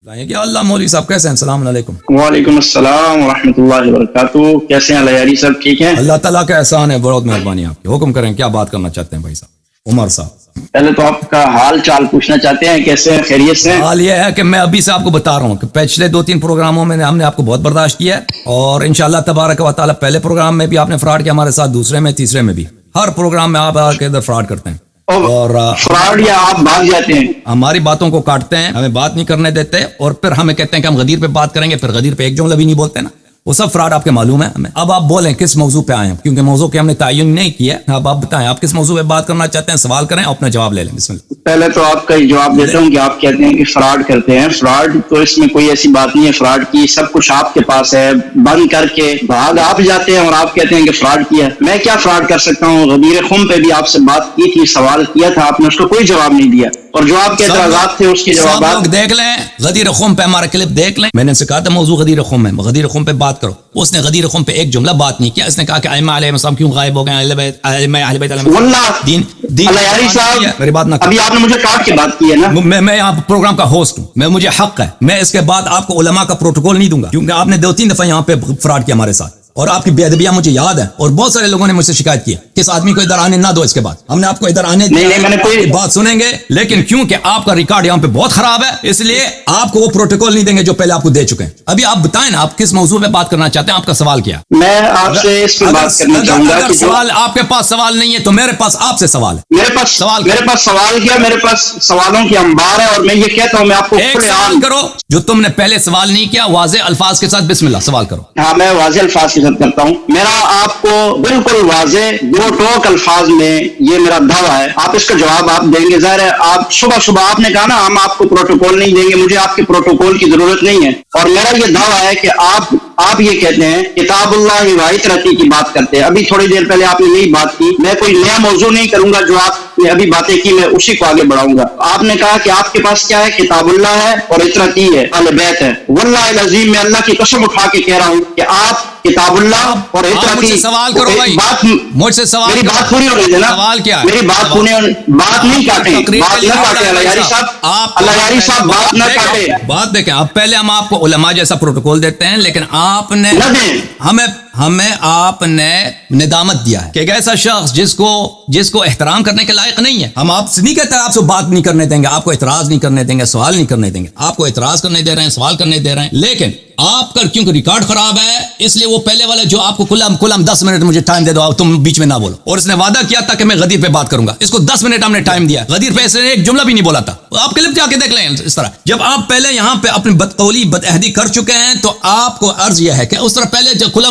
کیا اللہ مولوی صاحب کیسے ہیں؟ السلام علیکم۔ وعلیکم السلام ورحمۃ اللہ وبرکاتہ۔ کیسے ہیں لیاری صاحب؟ ٹھیک ہیں؟ اللہ تعالیٰ کا احسان ہے، بہت مہربانی آپ کی۔ حکم کریں، کیا بات کرنا چاہتے ہیں بھائی صاحب؟ عمر صاحب، پہلے تو آپ کا حال چال پوچھنا چاہتے ہیں، کیسے ہیں؟ خیریت سے ہیں؟ حال یہ ہے کہ میں ابھی سے آپ کو بتا رہا ہوں کہ پچھلے 2-3 پروگراموں میں ہم نے آپ کو بہت برداشت کیا ہے، اور انشاءاللہ تبارک و تعالیٰ پہلے پروگرام میں بھی آپ نے فراڈ کیا ہمارے ساتھ، دوسرے میں، تیسرے میں بھی، ہر پروگرام میں آپ آ کے ادھر فراڈ کرتے ہیں اور فراڈ یا آپ بھاگ جاتے ہیں، ہماری باتوں کو کاٹتے ہیں، ہمیں بات نہیں کرنے دیتے، اور پھر ہمیں کہتے ہیں کہ ہم غدیر پہ بات کریں گے، پھر غدیر پہ ایک جملہ بھی نہیں بولتے نا، وہ سب فراڈ آپ کے معلوم ہے ہمیں۔ اب آپ بولیں کس موضوع پہ آئے ہیں، کیونکہ موضوع کے ہم نے تعین نہیں کیا ہے۔ اب آپ بتائیں آپ کس موضوع پہ بات کرنا چاہتے ہیں، سوال کریں اور اپنا جواب لے لیں۔ بسم اللہ۔ پہلے تو آپ کا جواب دیتا ہوں کہ آپ کہتے ہیں کہ فراڈ کرتے ہیں۔ فراڈ تو اس میں کوئی ایسی بات نہیں ہے، فراڈ کی سب کچھ آپ کے پاس ہے، بند کر کے بھاگ آپ جاتے ہیں اور آپ کہتے ہیں کہ فراڈ کیا۔ میں کیا فراڈ کر سکتا ہوں؟ غدیر خم پہ بھی آپ سے بات کی تھی، سوال کیا تھا، آپ نے اس کو کوئی جواب نہیں دیا، اور جو آپ کے اعتراضات تھے اس کے جوابات لوگ دیکھ لیں، غدیر خم پہ ہمارا کلپ دیکھ لیں۔ میں نے کہا تھا موضوع غدیر خم ہے، غدیر خم پہ بات کرو، اس نے غدیر خم پہ ایک جملہ بات نہیں کیا۔ اس نے کہا کہ ائمہ علیہ السلام کیوں غائب ہو گئے، ائمہ اہل بیت علیہ واللہ دین لیاری صاحب، میری بات نہ ابھی آپ نے مجھے کاٹ کے بات کی ہے نا۔ میں یہاں پروگرام کا ہوسٹ ہوں، مجھے حق ہے، میں اس کے بعد آپ کو علماء کا پروٹوکول نہیں دوں گا، کیونکہ آپ نے 2-3 دفعہ یہاں پہ فراڈ کیا ہمارے ساتھ، اور آپ کی بے ادبیاں مجھے یاد ہے، اور بہت سارے لوگوں نے مجھ سے شکایت کی ہے کہ اس آدمی کو ادھر آنے نہ دو۔ اس کے بعد ہم نے آپ کو ادھر آنے میں نے کوئی بات سنیں گے، لیکن کیونکہ آپ کا ریکارڈ یہاں پہ بہت خراب ہے، اس لیے آپ کو وہ پروٹوکول نہیں دیں گے جو پہلے آپ کو دے چکے ہیں۔ ابھی آپ بتائیں نا، آپ کس موضوع پہ بات کرنا چاہتے ہیں، آپ کا سوال کیا؟ میں آپ سے اس پہ بات کرنا چاہوں گا کہ سوال آپ کے پاس سوال نہیں ہے تو میرے پاس آپ سے سوال ہے۔ میرے پاس سوال کیا، میرے پاس سوالوں کی انبار ہے، اور میں یہ کہتا ہوں، میں آپ کو ایک سوال کرو جو تم نے پہلے سوال نہیں کیا، واضح الفاظ کے ساتھ بسم اللہ سوال کرو۔ ہاں، میں واضح الفاظ کے ساتھ کرتا ہوں۔ میرا آپ کو بالکل واضح 2 ٹوک الفاظ میں یہ میرا دعویٰ ہے، آپ اس کا جواب آپ دیں گے۔ ظاہر ہے آپ صبح آپ نے کہا نا ہم آپ کو پروٹوکول نہیں دیں گے، مجھے آپ کے پروٹوکول کی ضرورت نہیں ہے، اور میرا یہ دعویٰ ہے کہ آپ یہ کہتے ہیں کتاب اللہ واحد رتی کی بات کرتے ہیں۔ ابھی تھوڑی دیر پہلے آپ نے یہی بات کی، میں کوئی نیا موضوع نہیں کروں گا، جو آپ نے ابھی باتیں کی میں اسی کو آگے بڑھاؤں گا۔ آپ نے کہا کہ آپ کے پاس کیا ہے، کتاب اللہ ہے اور اطرتی ہے، اہل بیت ہے۔ واللہ العظیم میں اللہ کی قسم اٹھا کے کہہ رہا ہوں کہ آپ کتاب اللہ اور اطرتی سوال کرو بھائی، مجھ سے سوال، میری بات پوری ہونے دینا، سوال کیا ہے؟ میری بات نہیں کاٹیں، بات نہ کاٹیں اللہ صاحب، بات نہ کاٹیں۔ بات دیکھیں، اب پہلے ہم آپ کو علماء جیسا پروٹوکول دیتے ہیں، لیکن آپ نے ہمیں آپ نے ندامت دیا ہے کہ ایک ایسا شخص جس کو احترام کرنے کے لائق نہیں ہے۔ ہم آپ سے نہیں کہتے آپ سے بات نہیں کرنے دیں گے، آپ کو اعتراض نہیں کرنے دیں گے، سوال نہیں کرنے دیں گے، آپ کو اعتراض کرنے دے رہے ہیں، سوال کرنے دے رہے ہیں، لیکن آپ کا کیونکہ ریکارڈ خراب ہے، اس لیے وہ پہلے والے جو آپ کو کلم 10 منٹ مجھے ٹائم دے دو، تم بیچ میں نہ بولو، اور اس نے وعدہ کیا تھا کہ میں غدیر پہ بات کروں گا، اس کو 10 منٹ ہم نے ٹائم دیا، غدیر پہ اس نے ایک جملہ بھی نہیں بولا تھا۔ آپ کلپ جا کے دیکھ لیں۔ اس طرح جب آپ پہلے یہاں پہ اپنی بدقولی بدعہدی کر چکے ہیں، تو آپ کو عرض یہ ہے کہ اس طرح پہلے جو کھلا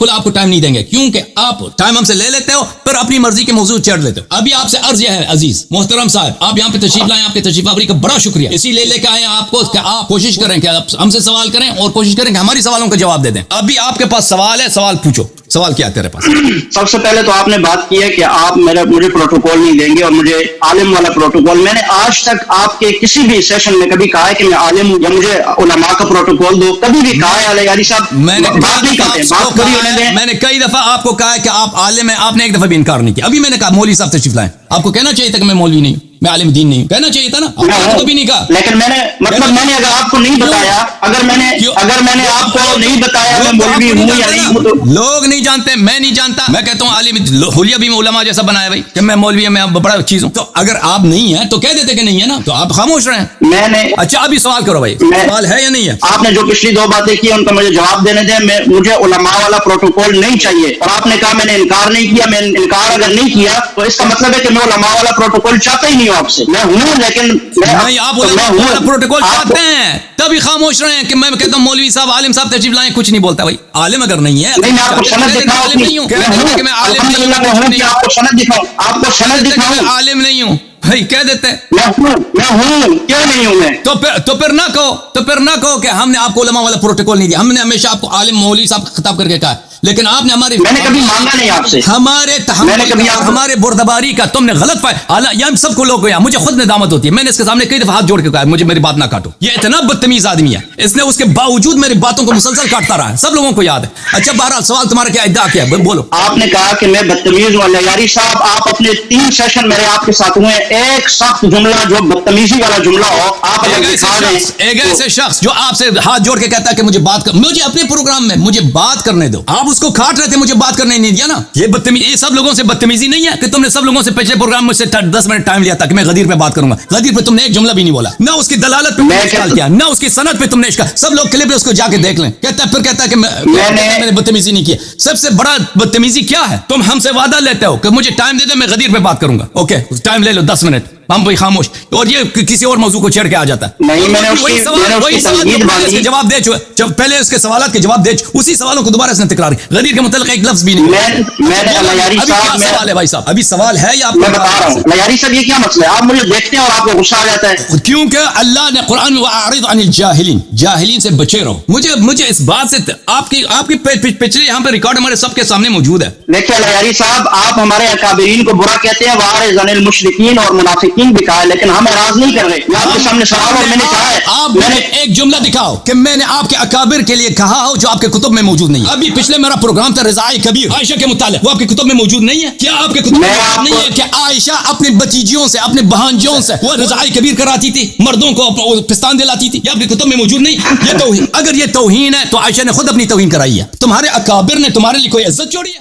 آپ کو ٹائم نہیں دیں گے، کیونکہ آپ ٹائم ہم سے لے لیتے ہو، پھر اپنی مرضی کے موضوع چڑھ لیتے ہو۔ ابھی آپ سے عرض یہ ہے عزیز محترم صاحب، آپ یہاں پہ تشریف لائیں، آپ کے تشریف آوری کا بڑا شکریہ، اسی لے کے آئے آپ کو کہ آپ کوشش کریں کہ ہم سے سوال کریں، اور کوشش کریں کہ ہماری سوالوں کا جواب دے دیں۔ ابھی آپ کے پاس سوال ہے، سوال پوچھو، سوال کیا ہے تیرے پاس؟ سب سے پہلے تو آپ نے بات کی ہے کہ آپ مجھے پروٹوکول نہیں دیں گے، اور مجھے عالم والا پروٹوکول، میں نے آج تک آپ کے کسی بھی سیشن میں کبھی کہا ہے کہ میں عالم ہوں یا مجھے علماء کا پروٹوکول دو، کبھی بھی کہا ہے علیہ صاحب؟ میں نے کئی دفعہ آپ کو کہا ہے کہ آپ عالم ہیں، آپ نے ایک دفعہ بھی انکار نہیں کیا۔ ابھی میں نے کہا مولوی صاحب تشریف لائیں، آپ کو کہنا چاہیے تھا کہ میں مولوی نہیں ہوں، میں عالم دین نہیں ہوں، کہنا چاہیے تھا نا، آپ کو بھی نہیں کہا۔ لیکن میں نے اگر آپ کو نہیں بتایا، اگر میں نے آپ کو نہیں بتایا میں مولوی ہوں یا نہیں ہوں، تو لوگ نہیں جانتے، میں نہیں جانتا، میں کہتا ہوں عالم حلیہ بھی میں علماء جیسا بنایا بھائی کہ میں مولوی ہوں، میں بڑا چیز ہوں، تو اگر آپ نہیں ہیں تو کہہ دیتے کہ نہیں ہے نا، تو آپ خاموش رہے ہیں۔ میں نے اچھا ابھی سوال کرو بھائی، سوال ہے یا نہیں ہے؟ آپ نے جو پچھلی 2 باتیں کی ان کا مجھے جواب دینے دیں۔ مجھے علماء والا پروٹوکول نہیں چاہیے، اور آپ نے کہا میں نے انکار نہیں کیا، میں انکار اگر نہیں کیا تو اس کا مطلب ہے کہ میں علماء والا پروٹوکول چاہتا ہی نہیں ہوں آپ سے۔ میں ہوں، لیکن نہیں، آپ علماء والا پروٹوکول چاہتے ہیں تبھی خاموش رہے ہیں کہ میں کہتا ہوں مولوی صاحب عالم صاحب تشریف لائیں، کچھ نہیں بولتا بھائی۔ عالم اگر نہیں ہے، نہیں، آپ کو سند دکھاؤ، عالم نہیں ہوں، آپ کو سند دکھاؤں، عالم نہیں ہوں بھائی کہہ دیتے میں ہوں، کیوں نہیں ہوں میں؟ تو پھر نہ کہو کہ ہم نے آپ کو علماء والا پروٹوکول نہیں دیا، ہم نے ہمیشہ آپ کو عالم مولوی صاحب خطاب کر کے کہا، لیکن آپ نے میں نے کبھی مانگا نہیں آپ سے، ہمارے بردباری کا تم نے غلط یہ ہم سب کو لوگ گیا، مجھے خود ندامت ہوتی ہے، میں نے اس کے سامنے کئی دفعہ ہاتھ جوڑ کے کہا مجھے میری بات نہ کاٹو، یہ اتنا بدتمیز آدمی ہے، اس نے اس کے باوجود میری باتوں کو مسلسل کاٹتا رہا ہے، سب لوگوں کو یاد ہے۔ اچھا بہرحال سوال تمہارا کیا ادعا کیا ہے بولو۔ آپ نے کہا کہ میں بدتمیز ہوں، لیاری صاحب آپ اپنے 3 سیشن میرے آپ کے ساتھ ہوئے ہیں، ایک سخت جملہ جو بدتمیزی والا جملہ ہو آپ اگر دکھا دیں ایک ایسے شخص جو آپ سے ہاتھ جوڑ کے کہتا ہے کہ مجھے بات کر، مجھے اپنے پروگرام میں مجھے بات کرنے دو، آپ اس کو کاٹ رہے تھے، مجھے بات کرنے نہیں دیا نا. یہ بدتمیزی، یہ سب لوگوں سے بدتمیزی نہیں ہے کہ تم نے سب لوگوں سے پچھلے پروگرام مجھ سے 10 منٹ ٹائم لیا تھا کہ میں غدیر پہ بات کروں گا. غدیر پہ تم نے ایک جملہ بھی نہیں بولا، نہ اس کی دلالت پہ تم نے اشکال کیا، نہ اس کی سند پہ تم نے اشکال. سب لوگ کلپ اس کو جا کے دیکھ لیں. کہتا ہے پھر کہتا ہے کہ میں نے بدتمیزی نہیں کی. سب سے بڑا بدتمیزی کیا ہے؟ تم ہم سے وعدہ لیتے ہو کہ مجھے ٹائم دے دے، میں غدیر پہ بات کروں گا. اوکے ٹائم لے لو 10 منٹ، ہم وہی خاموش، اور یہ کسی اور موضوع کو چھیڑ کے آ جاتا ہے. نہیں، میں نے وہی سوال جواب دے چکے، پہلے اس کے سوالات کے جواب دے چکے، اسی سوالوں کو دوبارہ اس نے تکرار کیا. غدیر کے متعلق ایک لفظ بھی نہیں. میں نے لیاری صاحب، سوال ہے بھائی صاحب، ابھی سوال ہے یا میں بتا رہا ہوں لیاری صاحب یہ کیا مسئلہ ہے؟ آپ مجھے دیکھتے ہیں اور آپ کو غصہ آ جاتا ہے. کیونکہ اللہ نے قرآن میں وَأَعْرِضْ عَنِ الْجَاهِلِينَ، جاہلین سے بچے رہو. مجھے اس بات سے آپ کی پچھلے یہاں پہ ریکارڈ ہمارے سب کے سامنے موجود ہے. دیکھیں لیاری صاحب، آپ ہمارے اکابرین کو برا کہتے ہیں، وَأَعْرِضْ عَنِ الْمُشْرِكِينَ اور منافقین بھی کہا ہے، لیکن ہم اعراض نہیں کر رہے. آپ کے سامنے سوال اور میں نے کہا ہے، آپ نے ایک جملہ دکھاؤ کہ میں نے آپ کے اکابر کے لیے کہا ہو جو آپ کے کتب میں موجود نہیں ہے. ابھی پچھلے میرا پروگرام تھا رضاء کبیر عائشہ کے متعلق، وہ آپ کے کتب میں موجود نہیں ہے. کیا آپ کے کتب میں نہیں ہے کہ عائشہ اپنی بتیجیوں سے، اپنے بہانجیوں سے وہ رضاء کبیر کراتی تھی، مردوں کو پستان دلاتی تھی؟ یہ آپ کے کتب میں موجود نہیں. یہ توہین، اگر یہ توہین ہے تو عائشہ نے خود اپنی توہین کرائی ہے. تمہارے اکابر نے تمہارے لیے کوئی عزت چھوڑی ہے؟